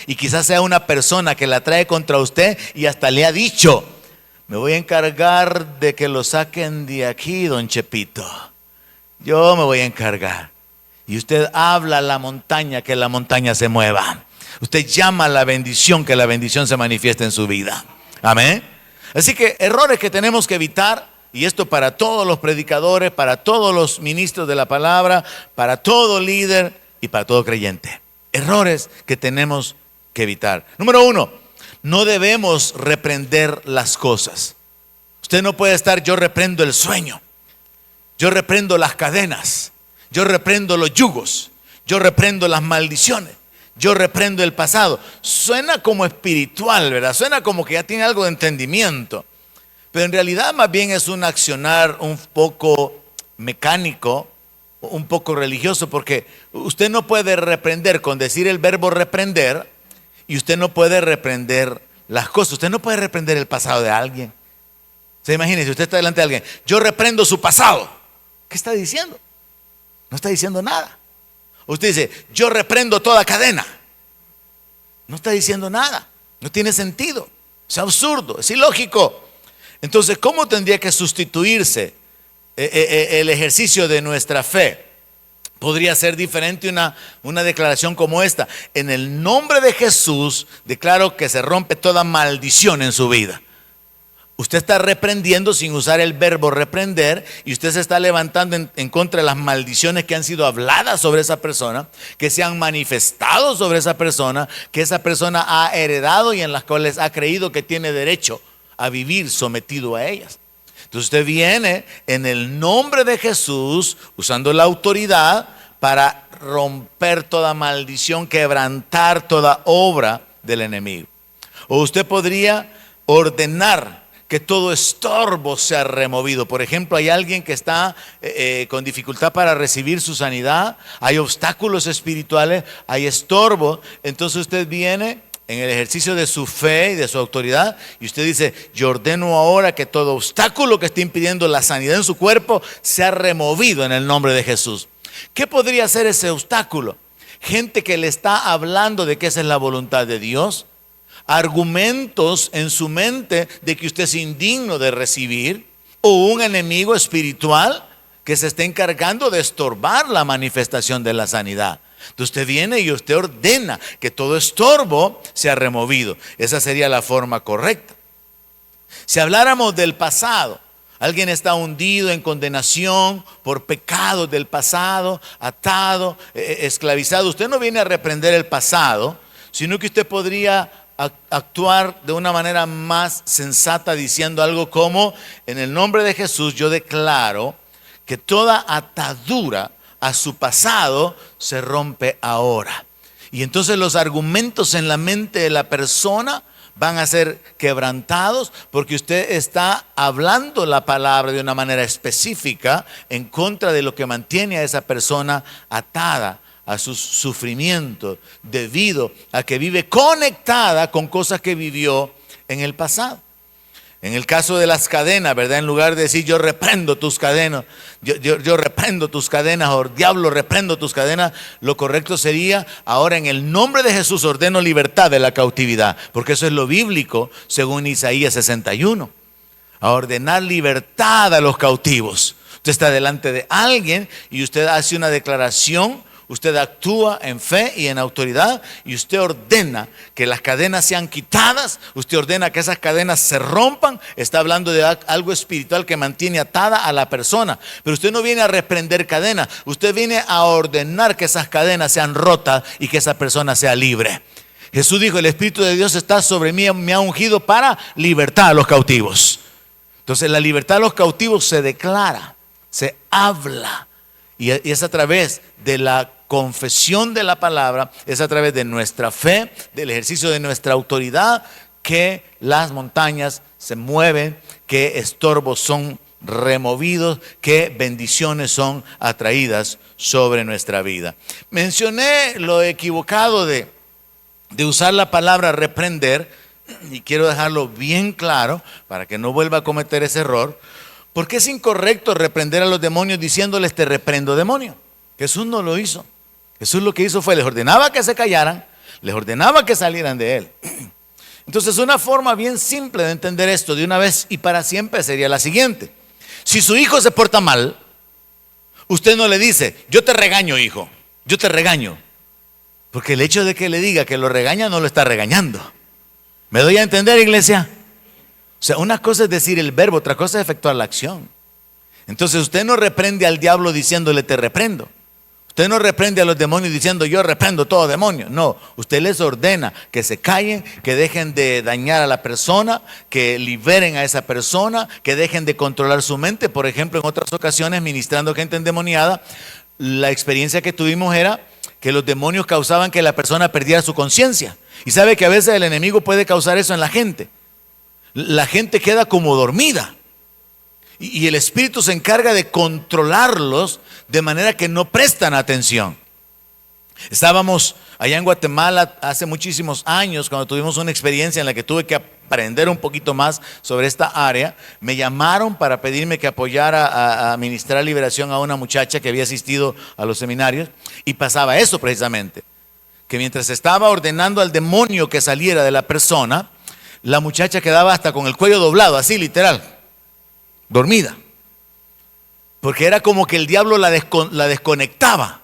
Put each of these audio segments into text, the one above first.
Y quizás sea una persona que la trae contra usted y hasta le ha dicho: me voy a encargar de que lo saquen de aquí, don Chepito. Yo me voy a encargar. Y usted habla a la montaña, que la montaña se mueva. Usted llama a la bendición, que la bendición se manifieste en su vida. Amén. Así que errores que tenemos que evitar, y esto para todos los predicadores, para todos los ministros de la palabra, para todo líder y para todo creyente. Errores que tenemos que evitar. Número 1, no debemos reprender las cosas. Usted no puede estar: yo reprendo el sueño, yo reprendo las cadenas, yo reprendo los yugos, yo reprendo las maldiciones, yo reprendo el pasado. Suena como espiritual, ¿verdad? Suena como que ya tiene algo de entendimiento. Pero en realidad más bien es un accionar un poco mecánico, un poco religioso, porque usted no puede reprender con decir el verbo reprender, y usted no puede reprender las cosas. Usted no puede reprender el pasado de alguien. Se imagina, si usted está delante de alguien: yo reprendo su pasado. ¿Qué está diciendo? No está diciendo nada. Usted dice: yo reprendo toda cadena. No está diciendo nada. No tiene sentido. Es absurdo, es ilógico. Entonces, ¿cómo tendría que sustituirse el ejercicio de nuestra fe? Podría ser diferente una declaración como esta: en el nombre de Jesús declaro que se rompe toda maldición en su vida. Usted está reprendiendo sin usar el verbo reprender, y usted se está levantando en contra de las maldiciones que han sido habladas sobre esa persona, que se han manifestado sobre esa persona, que esa persona ha heredado y en las cuales ha creído que tiene derecho a vivir sometido a ellas. Entonces usted viene en el nombre de Jesús, usando la autoridad para romper toda maldición, quebrantar toda obra del enemigo. O usted podría ordenar que todo estorbo sea removido. Por ejemplo, hay alguien que está con dificultad para recibir su sanidad, hay obstáculos espirituales, hay estorbo. Entonces usted viene en el ejercicio de su fe y de su autoridad, y usted dice: yo ordeno ahora que todo obstáculo que esté impidiendo la sanidad en su cuerpo sea removido en el nombre de Jesús. ¿Qué podría ser ese obstáculo? Gente que le está hablando de que esa es la voluntad de Dios, argumentos en su mente de que usted es indigno de recibir, o un enemigo espiritual que se está encargando de estorbar la manifestación de la sanidad. Entonces usted viene y usted ordena que todo estorbo sea removido. Esa sería la forma correcta. Si habláramos del pasado, alguien está hundido en condenación por pecados del pasado, atado, esclavizado. Usted no viene a reprender el pasado, sino que usted podría actuar de una manera más sensata, diciendo algo como: en el nombre de Jesús yo declaro que toda atadura a su pasado se rompe ahora. Y entonces los argumentos en la mente de la persona van a ser quebrantados, porque usted está hablando la palabra de una manera específica en contra de lo que mantiene a esa persona atada a sus sufrimientos, debido a que vive conectada con cosas que vivió en el pasado. En el caso de las cadenas, ¿verdad? En lugar de decir: yo reprendo tus cadenas, yo reprendo tus cadenas, o diablo, reprendo tus cadenas, lo correcto sería: ahora en el nombre de Jesús ordeno libertad de la cautividad, porque eso es lo bíblico según Isaías 61. A ordenar libertad a los cautivos. Usted está delante de alguien y usted hace una declaración. Usted actúa en fe y en autoridad, y usted ordena que las cadenas sean quitadas. Usted ordena que esas cadenas se rompan. Está hablando de algo espiritual que mantiene atada a la persona. Pero usted no viene a reprender cadenas. Usted viene a ordenar que esas cadenas sean rotas y que esa persona sea libre. Jesús dijo: el Espíritu de Dios está sobre mí, me ha ungido para libertar a los cautivos. Entonces la libertad a los cautivos se declara, se habla. Y es a través de la confesión de la palabra, es a través de nuestra fe, del ejercicio de nuestra autoridad, que las montañas se mueven, que estorbos son removidos, que bendiciones son atraídas sobre nuestra vida. Mencioné lo equivocado de usar la palabra reprender, y quiero dejarlo bien claro para que no vuelva a cometer ese error. Porque es incorrecto reprender a los demonios diciéndoles: te reprendo, demonio. Jesús no lo hizo. Jesús lo que hizo fue: les ordenaba que se callaran, les ordenaba que salieran de él. Entonces, una forma bien simple de entender esto de una vez y para siempre sería la siguiente. Si su hijo se porta mal, usted no le dice, yo te regaño, hijo, yo te regaño. Porque el hecho de que le diga que lo regaña no lo está regañando. ¿Me doy a entender, iglesia? O sea, una cosa es decir el verbo, otra cosa es efectuar la acción. Entonces usted no reprende al diablo diciéndole te reprendo. Usted no reprende a los demonios diciendo yo reprendo todo demonio. No, usted les ordena que se callen, que dejen de dañar a la persona, que liberen a esa persona, que dejen de controlar su mente. Por ejemplo, en otras ocasiones, ministrando gente endemoniada, la experiencia que tuvimos era que los demonios causaban que la persona perdiera su conciencia. Y sabe que a veces el enemigo puede causar eso en la gente. La gente queda como dormida. Y el Espíritu se encarga de controlarlos de manera que no prestan atención. Estábamos allá en Guatemala hace muchísimos años cuando tuvimos una experiencia en la que tuve que aprender un poquito más sobre esta área. Me llamaron para pedirme que apoyara a ministrar liberación a una muchacha que había asistido a los seminarios y pasaba eso precisamente, que mientras estaba ordenando al demonio que saliera de la persona, la muchacha quedaba hasta con el cuello doblado, así literal, dormida, porque era como que el diablo la desconectaba,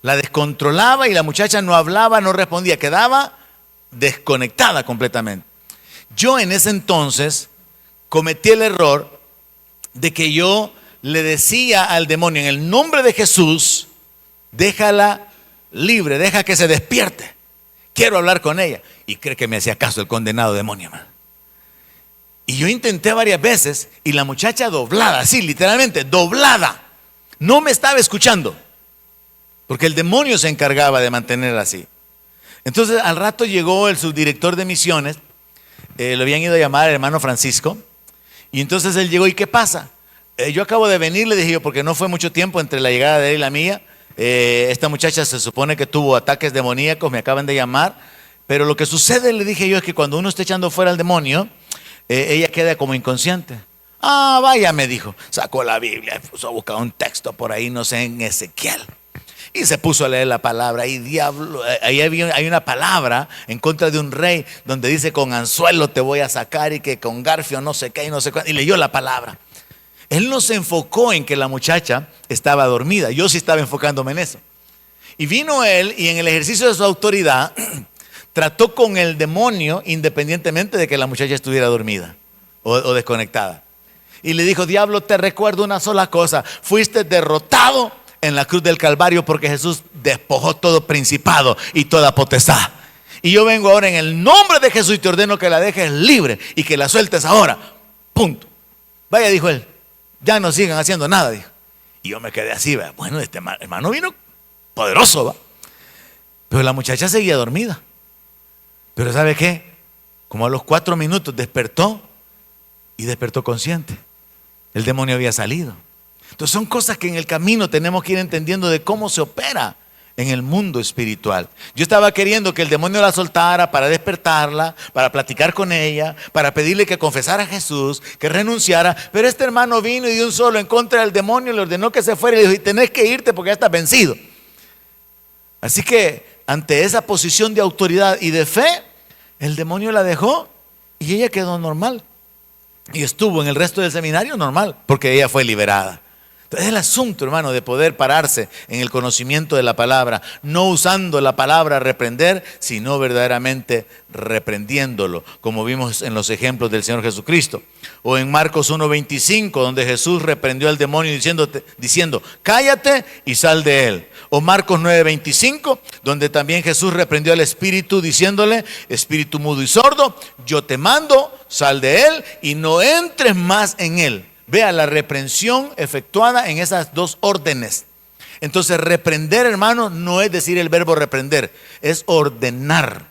la descontrolaba y la muchacha no hablaba, no respondía, quedaba desconectada completamente. Yo en ese entonces cometí el error de que yo le decía al demonio en el nombre de Jesús, déjala libre, deja que se despierte, quiero hablar con ella. Y cree que me hacía caso el condenado demonio, man. Y yo intenté varias veces y la muchacha doblada, así literalmente doblada, no me estaba escuchando, porque el demonio se encargaba de mantenerla así. Entonces al rato llegó el subdirector de misiones, lo habían ido a llamar el hermano Francisco, y entonces él llegó, ¿y qué pasa? Yo acabo de venir, le dije yo, porque no fue mucho tiempo entre la llegada de él y la mía. Esta muchacha se supone que tuvo ataques demoníacos, me acaban de llamar, pero lo que sucede, le dije yo, es que cuando uno está echando fuera al demonio, ella queda como inconsciente. Ah, vaya, me dijo, sacó la Biblia, puso a buscar un texto por ahí, no sé, en Ezequiel, y se puso a leer la palabra. Y diablo, ahí hay una palabra en contra de un rey donde dice con anzuelo te voy a sacar y que con garfio no sé qué y no sé cuánto, y leyó la palabra. Él no se enfocó en que la muchacha estaba dormida, yo sí estaba enfocándome en eso. Y vino él y en el ejercicio de su autoridad trató con el demonio independientemente de que la muchacha estuviera dormida o desconectada. Y le dijo, diablo, te recuerdo una sola cosa, fuiste derrotado en la cruz del Calvario porque Jesús despojó todo principado y toda potestad. Y yo vengo ahora en el nombre de Jesús y te ordeno que la dejes libre y que la sueltes ahora. Punto. Vaya, dijo él, ya no sigan haciendo nada, dijo. Y yo me quedé así, ¿verdad? Bueno, este hermano vino poderoso, ¿va? Pero la muchacha seguía dormida. Pero ¿sabe qué? Como a los 4 minutos despertó y despertó consciente. El demonio había salido. Entonces son cosas que en el camino tenemos que ir entendiendo de cómo se opera en el mundo espiritual. Yo estaba queriendo que el demonio la soltara para despertarla, para platicar con ella, para pedirle que confesara a Jesús, que renunciara. Pero este hermano vino y de un solo en contra del demonio le ordenó que se fuera y le dijo, y tenés que irte porque ya estás vencido. Así que ante esa posición de autoridad y de fe, el demonio la dejó y ella quedó normal. Y estuvo en el resto del seminario normal, porque ella fue liberada. Entonces es el asunto, hermano, de poder pararse en el conocimiento de la palabra, no usando la palabra reprender, sino verdaderamente reprendiéndolo, como vimos en los ejemplos del Señor Jesucristo. O en Marcos 1:25, donde Jesús reprendió al demonio diciendo, cállate y sal de él. O Marcos 9:25, donde también Jesús reprendió al espíritu diciéndole, espíritu mudo y sordo, yo te mando, sal de él y no entres más en él. Vea la reprensión efectuada en esas dos órdenes. Entonces reprender, hermano, no es decir el verbo reprender, es ordenar,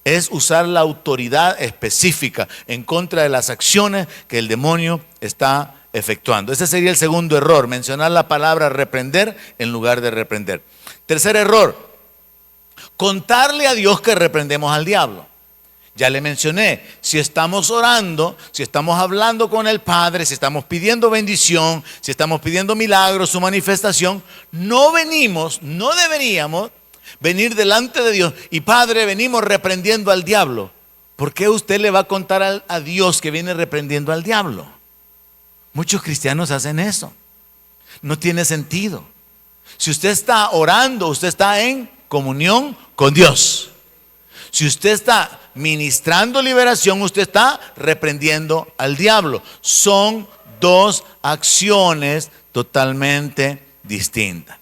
es usar la autoridad específica en contra de las acciones que el demonio está efectuando. Ese sería el segundo error, mencionar la palabra reprender en lugar de reprender. Tercer error, contarle a Dios que reprendemos al diablo. Ya le mencioné, si estamos orando, si estamos hablando con el Padre, si estamos pidiendo bendición, si estamos pidiendo milagros, su manifestación, no deberíamos Venir delante de Dios y Padre, venimos reprendiendo al diablo. ¿Por qué usted le va a contar a Dios que viene reprendiendo al diablo? Muchos cristianos hacen eso. No tiene sentido. Si usted está orando, usted está en comunión con Dios. Si usted está ministrando liberación, usted está reprendiendo al diablo. Son dos acciones totalmente distintas.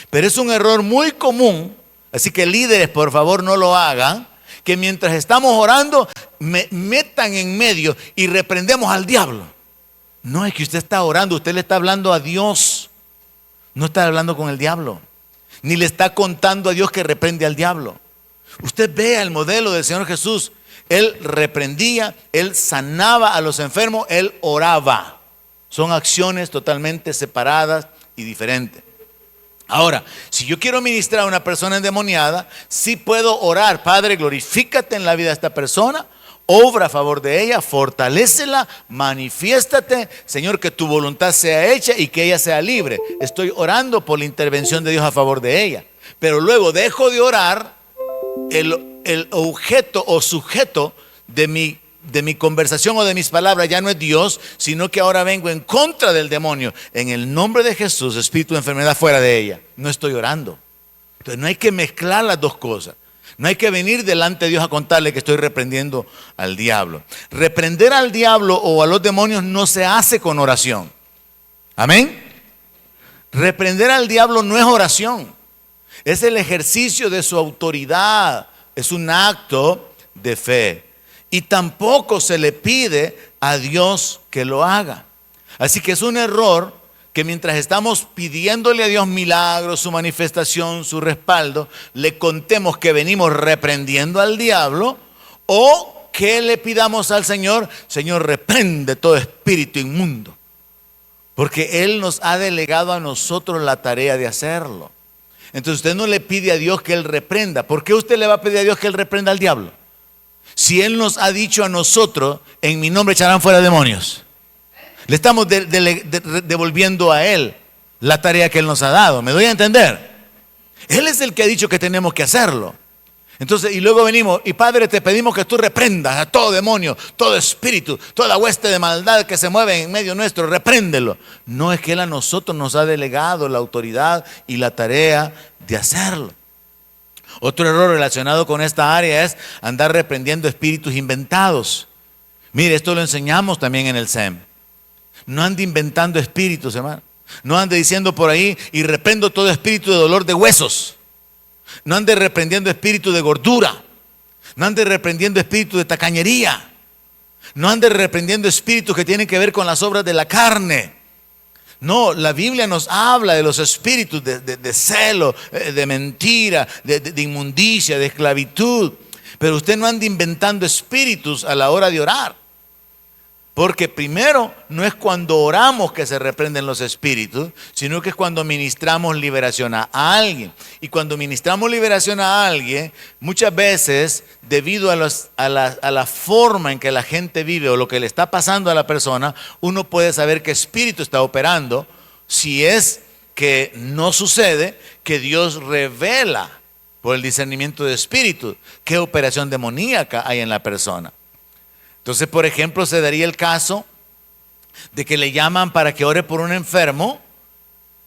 Pero es un error muy común, así que líderes, por favor, no lo hagan, que mientras estamos orando, metan en medio y reprendemos al diablo. No, es que usted está orando, usted le está hablando a Dios. No está hablando con el diablo, ni le está contando a Dios que reprende al diablo. Usted vea el modelo del Señor Jesús. Él reprendía, Él sanaba a los enfermos, Él oraba. Son acciones totalmente separadas y diferentes. Ahora, si yo quiero ministrar a una persona endemoniada, sí puedo orar: Padre, glorifícate en la vida de esta persona, obra a favor de ella, fortalécela, manifiéstate, Señor, que tu voluntad sea hecha y que ella sea libre. Estoy orando por la intervención de Dios a favor de ella. Pero luego dejo de orar, el objeto o sujeto de mi conversación o de mis palabras ya no es Dios, sino que ahora vengo en contra del demonio. En el nombre de Jesús, espíritu de enfermedad, fuera de ella. No estoy orando. Entonces no hay que mezclar las dos cosas. No hay que venir delante de Dios a contarle que estoy reprendiendo al diablo. Reprender al diablo o a los demonios no se hace con oración. Amén. Reprender al diablo no es oración. Es el ejercicio de su autoridad. Es un acto de fe. Y tampoco se le pide a Dios que lo haga. Así que es un error que mientras estamos pidiéndole a Dios milagros, su manifestación, su respaldo, le contemos que venimos reprendiendo al diablo, o que le pidamos al Señor: Señor, reprende todo espíritu inmundo. Porque Él nos ha delegado a nosotros la tarea de hacerlo. Entonces usted no le pide a Dios que Él reprenda. ¿Por qué usted le va a pedir a Dios que Él reprenda al diablo? Si Él nos ha dicho a nosotros: en mi nombre echarán fuera demonios. Le estamos devolviendo a Él la tarea que Él nos ha dado. ¿Me doy a entender? Él es el que ha dicho que tenemos que hacerlo. Entonces, y luego venimos y Padre, te pedimos que tú reprendas a todo demonio, todo espíritu, toda hueste de maldad que se mueve en medio nuestro, repréndelo. No, es que Él a nosotros nos ha delegado la autoridad y la tarea de hacerlo. Otro error relacionado con esta área es andar reprendiendo espíritus inventados. Mire, esto lo enseñamos también en el SEM. No ande inventando espíritus, hermano. No ande diciendo por ahí: y reprendo todo espíritu de dolor de huesos. No ande reprendiendo espíritu de gordura. No ande reprendiendo espíritu de tacañería. No ande reprendiendo espíritus que tienen que ver con las obras de la carne. No, la Biblia nos habla de los espíritus de celo, de mentira, de inmundicia, de esclavitud. Pero usted no ande inventando espíritus a la hora de orar. Porque primero, no es cuando oramos que se reprenden los espíritus, sino que es cuando ministramos liberación a alguien. Y cuando ministramos liberación a alguien, muchas veces, debido a la forma en que la gente vive o lo que le está pasando a la persona, uno puede saber qué espíritu está operando. Si es que no sucede, que Dios revela por el discernimiento de espíritu qué operación demoníaca hay en la persona. Entonces, por ejemplo, se daría el caso de que le llaman para que ore por un enfermo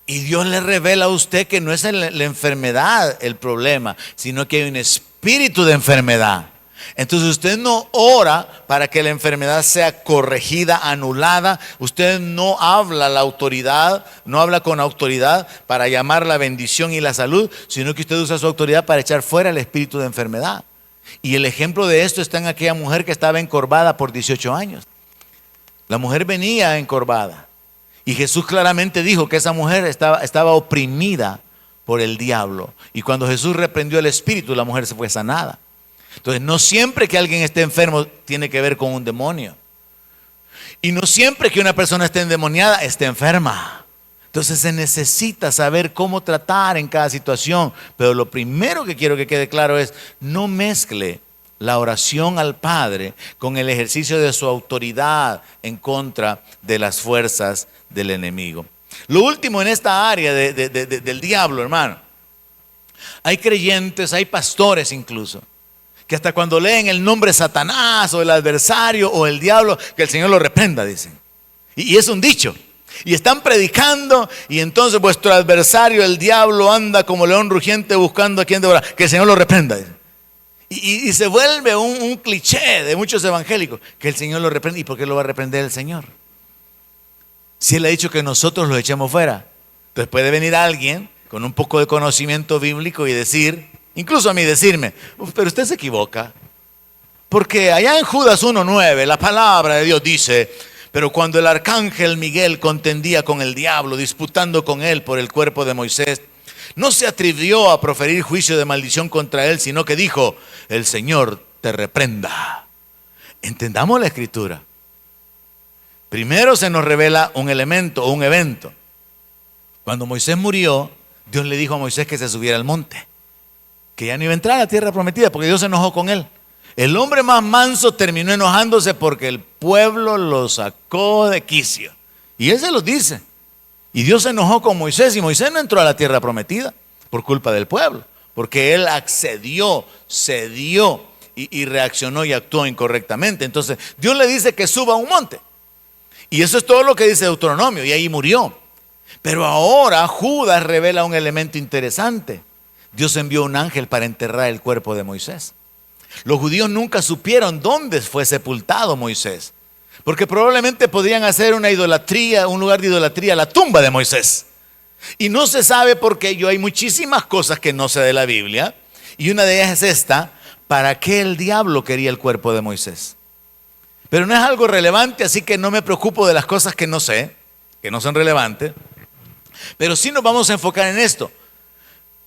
y Dios le revela a usted que no es la enfermedad el problema, sino que hay un espíritu de enfermedad. Entonces usted no ora para que la enfermedad sea corregida, anulada. Usted no habla la autoridad, no habla con autoridad para llamar la bendición y la salud, sino que usted usa su autoridad para echar fuera el espíritu de enfermedad. Y el ejemplo de esto está en aquella mujer que estaba encorvada por 18 años. La mujer venía encorvada y Jesús claramente dijo que esa mujer estaba oprimida por el diablo. Y cuando Jesús reprendió el espíritu, la mujer se fue sanada. Entonces, no siempre que alguien esté enfermo tiene que ver con un demonio. Y no siempre que una persona esté endemoniada esté enferma. Entonces se necesita saber cómo tratar en cada situación. Pero lo primero que quiero que quede claro es: no mezcle la oración al Padre con el ejercicio de su autoridad en contra de las fuerzas del enemigo. Lo último en esta área del diablo, hermano, Hay creyentes, hay pastores incluso, que hasta cuando leen el nombre Satanás o el adversario o el diablo, que el Señor lo reprenda, dicen. Y es un dicho. Y están predicando y entonces vuestro adversario, el diablo, anda como león rugiente buscando a quien devorar. Que el Señor lo reprenda, dicen. Y se vuelve un cliché de muchos evangélicos, que el Señor lo reprende. ¿Y por qué lo va a reprender el Señor? Si Él ha dicho que nosotros lo echemos fuera. Entonces puede venir alguien con un poco de conocimiento bíblico y decir, incluso a mí decirme, pero usted se equivoca. Porque allá en Judas 1:9 la palabra de Dios dice, pero cuando el arcángel Miguel contendía con el diablo, disputando con él por el cuerpo de Moisés, no se atrevió a proferir juicio de maldición contra él, sino que dijo, el Señor te reprenda. Entendamos la escritura. Primero se nos revela un elemento o un evento. Cuando Moisés murió, Dios le dijo a Moisés que se subiera al monte, que ya no iba a entrar a la tierra prometida porque Dios se enojó con él. El hombre más manso terminó enojándose porque el pueblo lo sacó de quicio. Y él se lo dice. Y Dios se enojó con Moisés y Moisés no entró a la tierra prometida por culpa del pueblo, porque él accedió, cedió y reaccionó y actuó incorrectamente. Entonces Dios le dice que suba a un monte. Y eso es todo lo que dice Deuteronomio, y ahí murió. Pero ahora Judas revela un elemento interesante. Dios envió un ángel para enterrar el cuerpo de Moisés. Los judíos nunca supieron dónde fue sepultado Moisés, porque probablemente podrían hacer una idolatría, un lugar de idolatría, la tumba de Moisés. Y no se sabe por qué. Hay muchísimas cosas que no sé de la Biblia, y una de ellas es esta: ¿para qué el diablo quería el cuerpo de Moisés? Pero no es algo relevante, así que no me preocupo de las cosas que no sé, que no son relevantes. Pero sí nos vamos a enfocar en esto.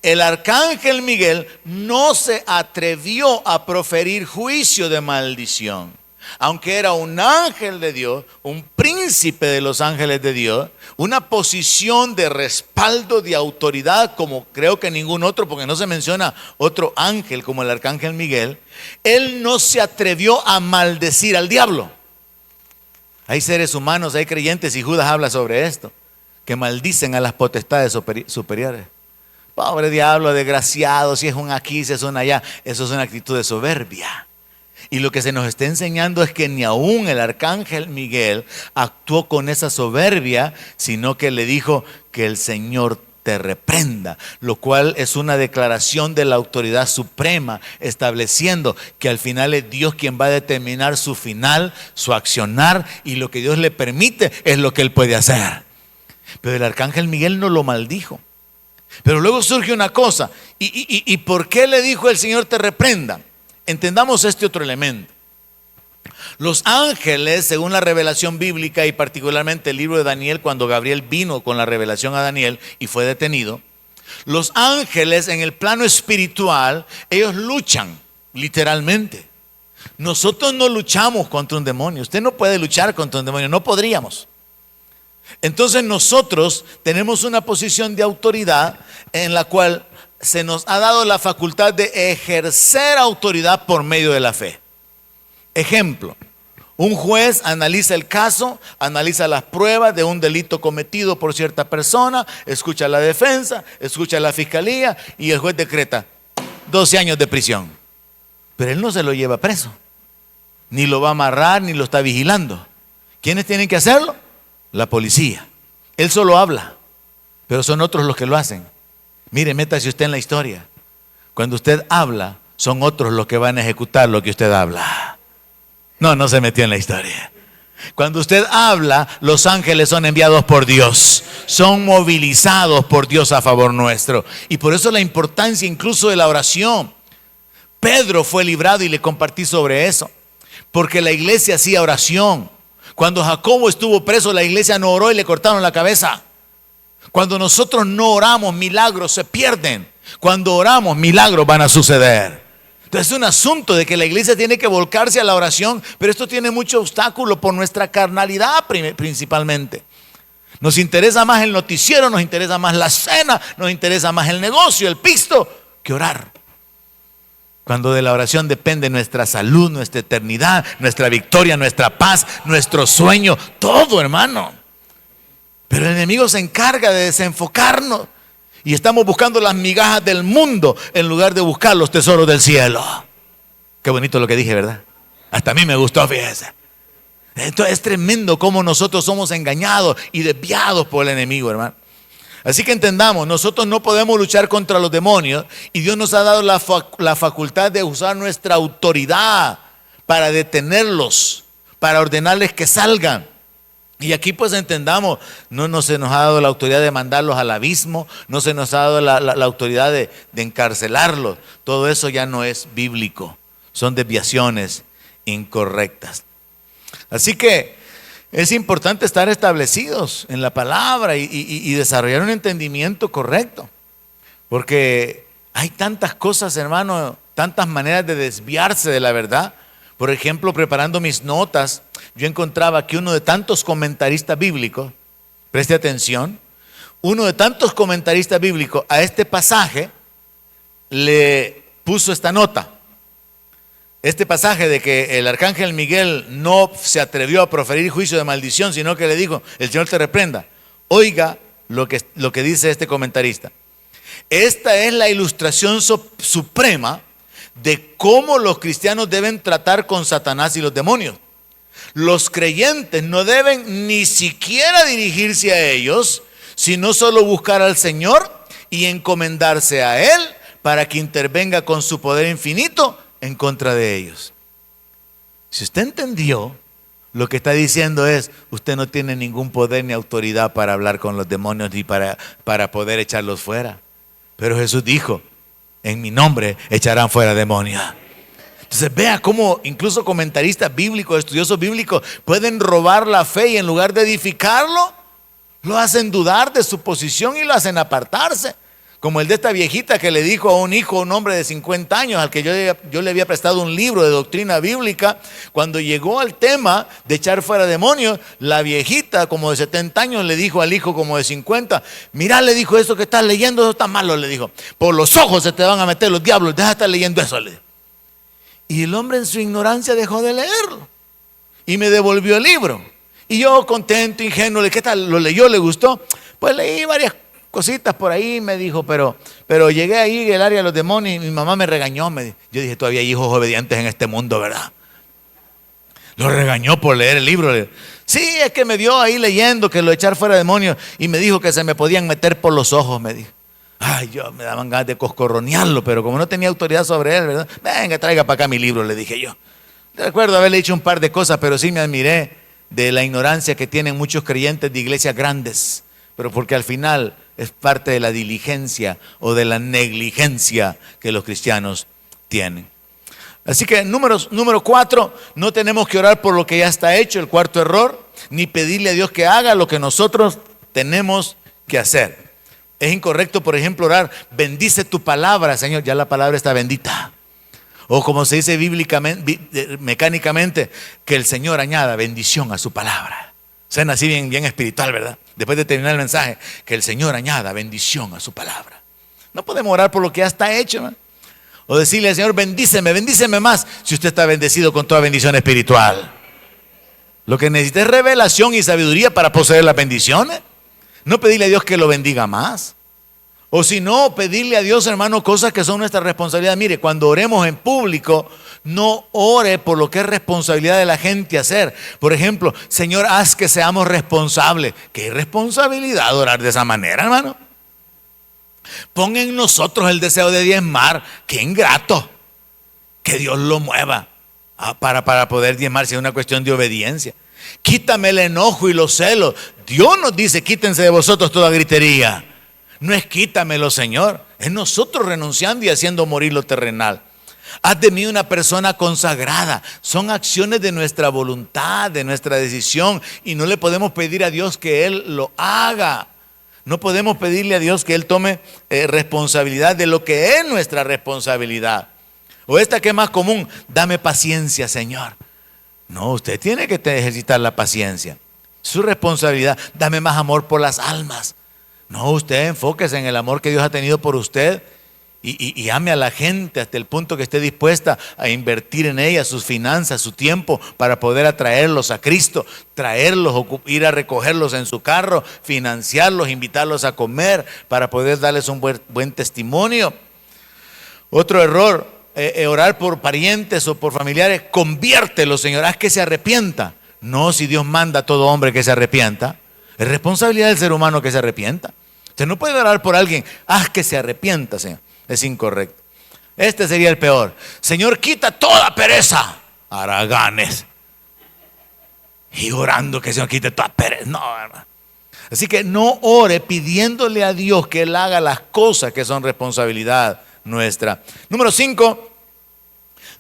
El arcángel Miguel no se atrevió a proferir juicio de maldición. Aunque era un ángel de Dios, un príncipe de los ángeles de Dios, una posición de respaldo, de autoridad, como creo que ningún otro, porque no se menciona otro ángel como el arcángel Miguel, él no se atrevió a maldecir al diablo. Hay seres humanos, hay creyentes, y Judas habla sobre esto, que maldicen a las potestades superiores. Pobre diablo, desgraciado, si es un aquí, si es un allá. Eso es una actitud de soberbia. Y lo que se nos está enseñando es que ni aún el arcángel Miguel actuó con esa soberbia, sino que le dijo que el Señor te reprenda, lo cual es una declaración de la autoridad suprema, estableciendo que al final es Dios quien va a determinar su final, su accionar, y lo que Dios le permite es lo que él puede hacer. Pero el arcángel Miguel no lo maldijo. Pero luego surge una cosa, ¿y por qué le dijo el Señor te reprenda? Entendamos este otro elemento. Los ángeles, según la revelación bíblica y particularmente el libro de Daniel, cuando Gabriel vino con la revelación a Daniel y fue detenido, los ángeles en el plano espiritual, ellos luchan literalmente. Nosotros no luchamos contra un demonio. Usted no puede luchar contra un demonio, no podríamos. Entonces nosotros tenemos una posición de autoridad en la cual se nos ha dado la facultad de ejercer autoridad por medio de la fe. Ejemplo, un juez analiza el caso, analiza las pruebas de un delito cometido por cierta persona, escucha la defensa, escucha la fiscalía y el juez decreta 12 años de prisión. Pero él no se lo lleva preso, ni lo va a amarrar, ni lo está vigilando. ¿Quiénes tienen que hacerlo? La policía. Él solo habla, pero son otros los que lo hacen. Mire, métase usted en la historia. Cuando usted habla, son otros los que van a ejecutar lo que usted habla. No se metió en la historia. Cuando usted habla, los ángeles son enviados por Dios, son movilizados por Dios a favor nuestro. Y por eso la importancia incluso de la oración. Pedro fue librado y le compartí sobre eso, porque la iglesia hacía oración. Cuando Jacobo estuvo preso, la iglesia no oró y le cortaron la cabeza. Cuando nosotros no oramos, milagros se pierden. Cuando oramos, milagros van a suceder. Entonces es un asunto de que la iglesia tiene que volcarse a la oración, pero esto tiene mucho obstáculo por nuestra carnalidad principalmente. Nos interesa más el noticiero, nos interesa más la cena, nos interesa más el negocio, el pisto, que orar. Cuando de la oración depende nuestra salud, nuestra eternidad, nuestra victoria, nuestra paz, nuestro sueño, todo, hermano. Pero el enemigo se encarga de desenfocarnos. Y estamos buscando las migajas del mundo en lugar de buscar los tesoros del cielo. Qué bonito lo que dije, ¿verdad? Hasta a mí me gustó, fíjese. Entonces es tremendo cómo nosotros somos engañados y desviados por el enemigo, hermano. Así que entendamos, nosotros no podemos luchar contra los demonios y Dios nos ha dado la facultad de usar nuestra autoridad para detenerlos, para ordenarles que salgan. Y aquí pues entendamos, no se nos ha dado la autoridad de mandarlos al abismo, no se nos ha dado la autoridad de encarcelarlos. Todo eso ya no es bíblico, son desviaciones incorrectas. Así que es importante estar establecidos en la palabra y desarrollar un entendimiento correcto. Porque hay tantas cosas, hermano, tantas maneras de desviarse de la verdad. Por ejemplo, preparando mis notas, yo encontraba que uno de tantos comentaristas bíblicos, preste atención, uno de tantos comentaristas bíblicos a este pasaje le puso esta nota. Este pasaje de que el arcángel Miguel no se atrevió a proferir juicio de maldición, sino que le dijo, el Señor te reprenda. Oiga lo que dice este comentarista. Esta es la ilustración suprema de cómo los cristianos deben tratar con Satanás y los demonios. Los creyentes no deben ni siquiera dirigirse a ellos, sino solo buscar al Señor y encomendarse a Él para que intervenga con su poder infinito en contra de ellos. Si usted entendió, lo que está diciendo es, usted no tiene ningún poder ni autoridad para hablar con los demonios ni para poder echarlos fuera. Pero Jesús dijo, en mi nombre echarán fuera demonios. Entonces vea cómo incluso comentaristas bíblicos, estudiosos bíblicos pueden robar la fe y en lugar de edificarlo, lo hacen dudar de su posición y lo hacen apartarse. Como el de esta viejita que le dijo a un hijo, un hombre de 50 años, al que yo le había prestado un libro de doctrina bíblica. Cuando llegó al tema de echar fuera demonios, la viejita como de 70 años le dijo al hijo como de 50, mira, le dijo, eso que estás leyendo, eso está malo, le dijo, por los ojos se te van a meter los diablos, deja de estar leyendo eso, le dijo. Y el hombre en su ignorancia dejó de leerlo y me devolvió el libro. Y yo contento, ingenuo, ¿qué tal? ¿Lo leyó? ¿Le gustó? Pues leí varias cositas por ahí, me dijo, pero llegué ahí en el área de los demonios y mi mamá me regañó. Yo dije, todavía hay hijos obedientes en este mundo, ¿verdad? Lo regañó por leer el libro. Sí, es que me vio ahí leyendo que lo echar fuera demonios y me dijo que se me podían meter por los ojos, me dijo. Ay, yo me daban ganas de coscorronearlo, pero como no tenía autoridad sobre él, ¿verdad? Venga, traiga para acá mi libro, le dije yo. Recuerdo haberle dicho un par de cosas, pero sí me admiré de la ignorancia que tienen muchos creyentes de iglesias grandes, pero porque al final es parte de la diligencia o de la negligencia que los cristianos tienen. Así que número 4, no tenemos que orar por lo que ya está hecho, el cuarto error, ni pedirle a Dios que haga lo que nosotros tenemos que hacer. Es incorrecto, por ejemplo, orar, bendice tu palabra, Señor, ya la palabra está bendita. O como se dice bíblicamente, mecánicamente, que el Señor añada bendición a su palabra. Suena así bien espiritual, ¿verdad? Después de terminar el mensaje, que el Señor añada bendición a su palabra. No podemos orar por lo que ya está hecho, ¿no? O decirle al Señor, bendíceme más, si usted está bendecido con toda bendición espiritual. Lo que necesita es revelación y sabiduría para poseer las bendiciones. No pedirle a Dios que lo bendiga más. O si no, pedirle a Dios, hermano, cosas que son nuestra responsabilidad. Mire, cuando oremos en público, no ore por lo que es responsabilidad de la gente hacer. Por ejemplo, Señor, haz que seamos responsables. ¿Qué irresponsabilidad orar de esa manera, hermano? Pon en nosotros el deseo de diezmar. ¡Qué ingrato! Que Dios lo mueva para poder diezmar, si es una cuestión de obediencia. Quítame el enojo y los celos. Dios nos dice, quítense de vosotros toda gritería. No es quítamelo, Señor. Es nosotros renunciando y haciendo morir lo terrenal. Haz de mí una persona consagrada. Son acciones de nuestra voluntad, de nuestra decisión. Y no le podemos pedir a Dios que Él lo haga. No podemos pedirle a Dios que Él tome responsabilidad de lo que es nuestra responsabilidad. O esta que es más común, dame paciencia, Señor. No, usted tiene que ejercitar la paciencia. Su responsabilidad, dame más amor por las almas. No, usted enfóquese en el amor que Dios ha tenido por usted y ame a la gente hasta el punto que esté dispuesta a invertir en ella sus finanzas, su tiempo, para poder atraerlos a Cristo, traerlos, ir a recogerlos en su carro, financiarlos, invitarlos a comer, para poder darles un buen testimonio. Otro error, orar por parientes o por familiares. Conviértelos, Señor, haz que se arrepienta. No, si Dios manda a todo hombre que se arrepienta. Es responsabilidad del ser humano que se arrepienta. Usted no puede orar por alguien, haz que se arrepienta, Señor. Es incorrecto. Este sería el peor. Señor, quita toda pereza. Haraganes. Y orando que el Señor quite toda pereza. No, hermano. Así que no ore pidiéndole a Dios que Él haga las cosas que son responsabilidad nuestra. Número 5.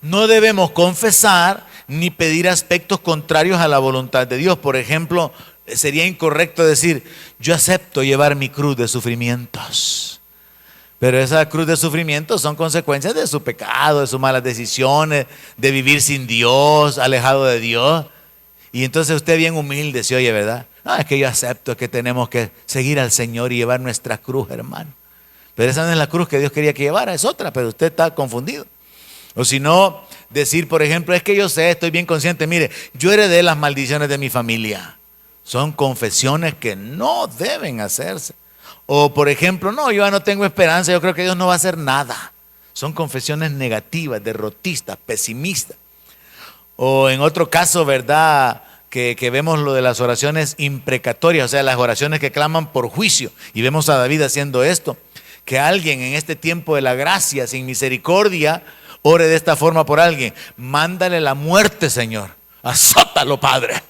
No debemos confesar ni pedir aspectos contrarios a la voluntad de Dios. Por ejemplo, sería incorrecto decir: yo acepto llevar mi cruz de sufrimientos. Pero esa cruz de sufrimientos son consecuencias de su pecado, de sus malas decisiones, de vivir sin Dios, alejado de Dios. Y entonces usted bien humilde se oye, ¿verdad? No, es que yo acepto que tenemos que seguir al Señor y llevar nuestra cruz, hermano. Pero esa no es la cruz que Dios quería que llevara, es otra, pero usted está confundido. O si no, decir, por ejemplo, es que yo sé, estoy bien consciente, mire, yo heredé las maldiciones de mi familia. Son confesiones que no deben hacerse. O por ejemplo, no, yo ya no tengo esperanza, yo creo que Dios no va a hacer nada. Son confesiones negativas, derrotistas, pesimistas. O en otro caso, ¿verdad?, que vemos lo de las oraciones imprecatorias, o sea, las oraciones que claman por juicio. Y vemos a David haciendo esto. Que alguien en este tiempo de la gracia, sin misericordia, ore de esta forma por alguien: mándale la muerte, Señor, azótalo, Padre.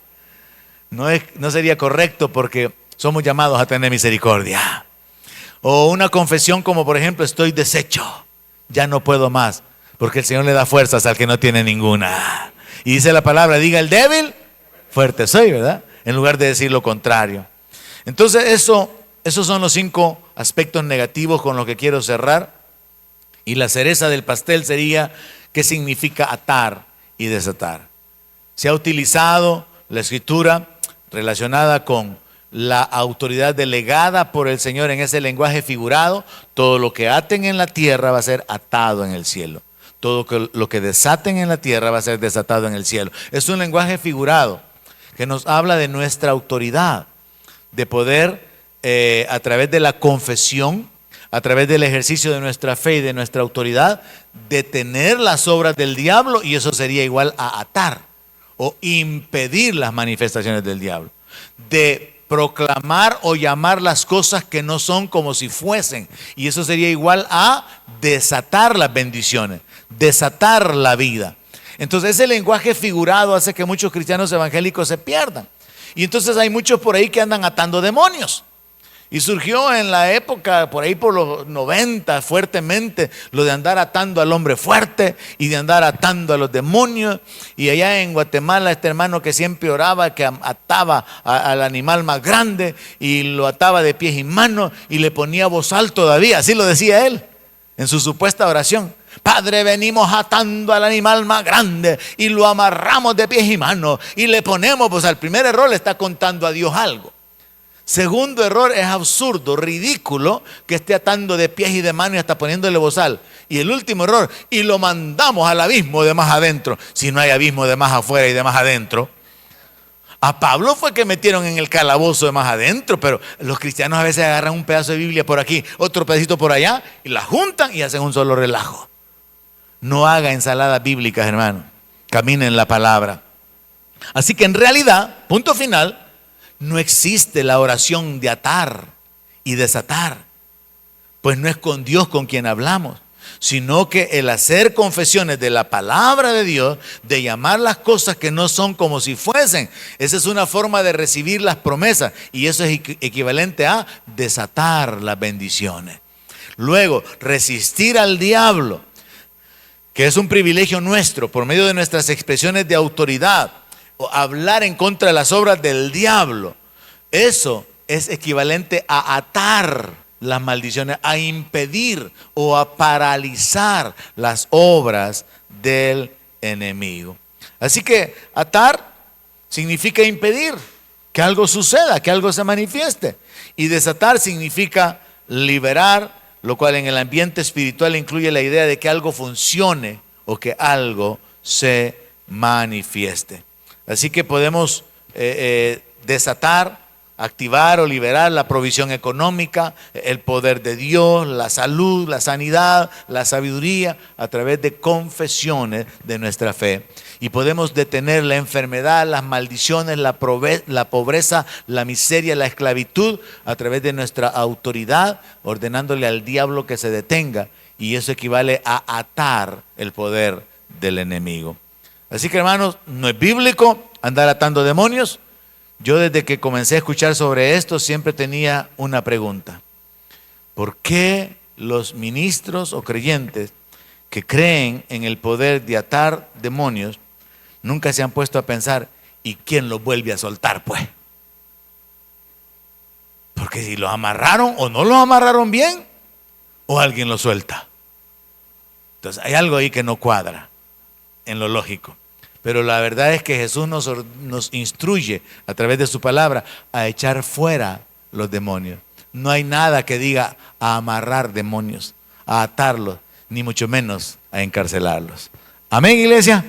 No sería correcto, porque somos llamados a tener misericordia. O una confesión como por ejemplo: estoy deshecho, ya no puedo más, porque el Señor le da fuerzas al que no tiene ninguna. Y dice la palabra: diga el débil, fuerte soy, ¿verdad? En lugar de decir lo contrario. Entonces esos son los 5 aspectos negativos con los que quiero cerrar. Y la cereza del pastel sería: ¿qué significa atar y desatar? Se ha utilizado la escritura relacionada con la autoridad delegada por el Señor en ese lenguaje figurado. Todo lo que aten en la tierra va a ser atado en el cielo. Todo lo que desaten en la tierra va a ser desatado en el cielo. Es un lenguaje figurado que nos habla de nuestra autoridad, de poder a través de la confesión, a través del ejercicio de nuestra fe y de nuestra autoridad, detener las obras del diablo. Y eso sería igual a atar o impedir las manifestaciones del diablo. De proclamar o llamar las cosas que no son como si fuesen. Y eso sería igual a desatar las bendiciones, desatar la vida. Entonces ese lenguaje figurado hace que muchos cristianos evangélicos se pierdan. Y entonces hay muchos por ahí que andan atando demonios. Y surgió en la época, por ahí por los 90, fuertemente, lo de andar atando al hombre fuerte y de andar atando a los demonios. Y allá en Guatemala, este hermano que siempre oraba, que ataba al animal más grande y lo ataba de pies y manos y le ponía bozal todavía, así lo decía él en su supuesta oración: Padre, venimos atando al animal más grande y lo amarramos de pies y manos y le ponemos bozal. El primer error, le está contando a Dios algo. Segundo error, es absurdo, ridículo que esté atando de pies y de manos y hasta poniéndole bozal. Y el último error: y lo mandamos al abismo de más adentro. Si no hay abismo de más afuera y de más adentro. A Pablo fue que metieron en el calabozo de más adentro, pero los cristianos a veces agarran un pedazo de Biblia por aquí, otro pedacito por allá, y la juntan y hacen un solo relajo. No haga ensaladas bíblicas, hermano. Camine en la palabra. Así que en realidad, punto final, no existe la oración de atar y desatar, pues no es con Dios con quien hablamos, sino que el hacer confesiones de la palabra de Dios, de llamar las cosas que no son como si fuesen, esa es una forma de recibir las promesas, y eso es equivalente a desatar las bendiciones. Luego, resistir al diablo, que es un privilegio nuestro por medio de nuestras expresiones de autoridad, o hablar en contra de las obras del diablo. Eso es equivalente a atar las maldiciones, a impedir o a paralizar las obras del enemigo. Así que atar significa impedir que algo suceda, que algo se manifieste. Y desatar significa liberar, lo cual en el ambiente espiritual incluye la idea de que algo funcione o que algo se manifieste. Así que podemos desatar, activar o liberar la provisión económica, el poder de Dios, la salud, la sanidad, la sabiduría, a través de confesiones de nuestra fe. Y podemos detener la enfermedad, las maldiciones, la pobreza, la miseria, la esclavitud, a través de nuestra autoridad, ordenándole al diablo que se detenga. Y eso equivale a atar el poder del enemigo. Así que, hermanos, no es bíblico andar atando demonios. Yo desde que comencé a escuchar sobre esto siempre tenía una pregunta. ¿Por qué los ministros o creyentes que creen en el poder de atar demonios nunca se han puesto a pensar, ¿y quién los vuelve a soltar, pues? Porque si los amarraron o no los amarraron bien, o alguien los suelta. Entonces hay algo ahí que no cuadra en lo lógico. Pero la verdad es que Jesús nos instruye a través de su palabra a echar fuera los demonios. No hay nada que diga a amarrar demonios, a atarlos, ni mucho menos a encarcelarlos. Amén, iglesia.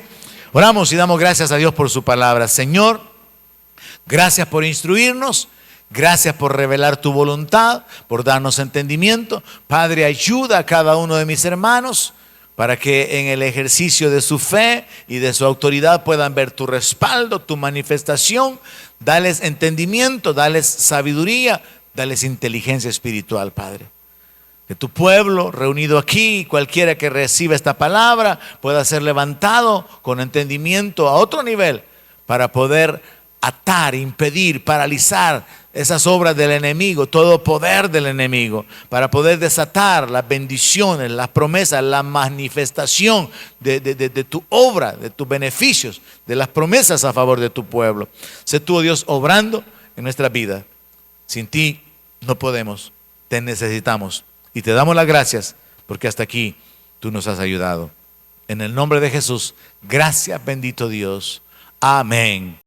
Oramos y damos gracias a Dios por su palabra. Señor, gracias por instruirnos. Gracias por revelar tu voluntad, por darnos entendimiento. Padre, ayuda a cada uno de mis hermanos para que en el ejercicio de su fe y de su autoridad puedan ver tu respaldo, tu manifestación. Dales entendimiento, dales sabiduría, dales inteligencia espiritual, Padre. Que tu pueblo reunido aquí, cualquiera que reciba esta palabra, pueda ser levantado con entendimiento a otro nivel para poder atar, impedir, paralizar esas obras del enemigo, todo poder del enemigo, para poder desatar las bendiciones, las promesas, la manifestación de tu obra, de tus beneficios, de las promesas a favor de tu pueblo. Sé tú, Dios, obrando en nuestra vida. Sin ti no podemos, te necesitamos y te damos las gracias porque hasta aquí tú nos has ayudado. En el nombre de Jesús, gracias, bendito Dios. Amén.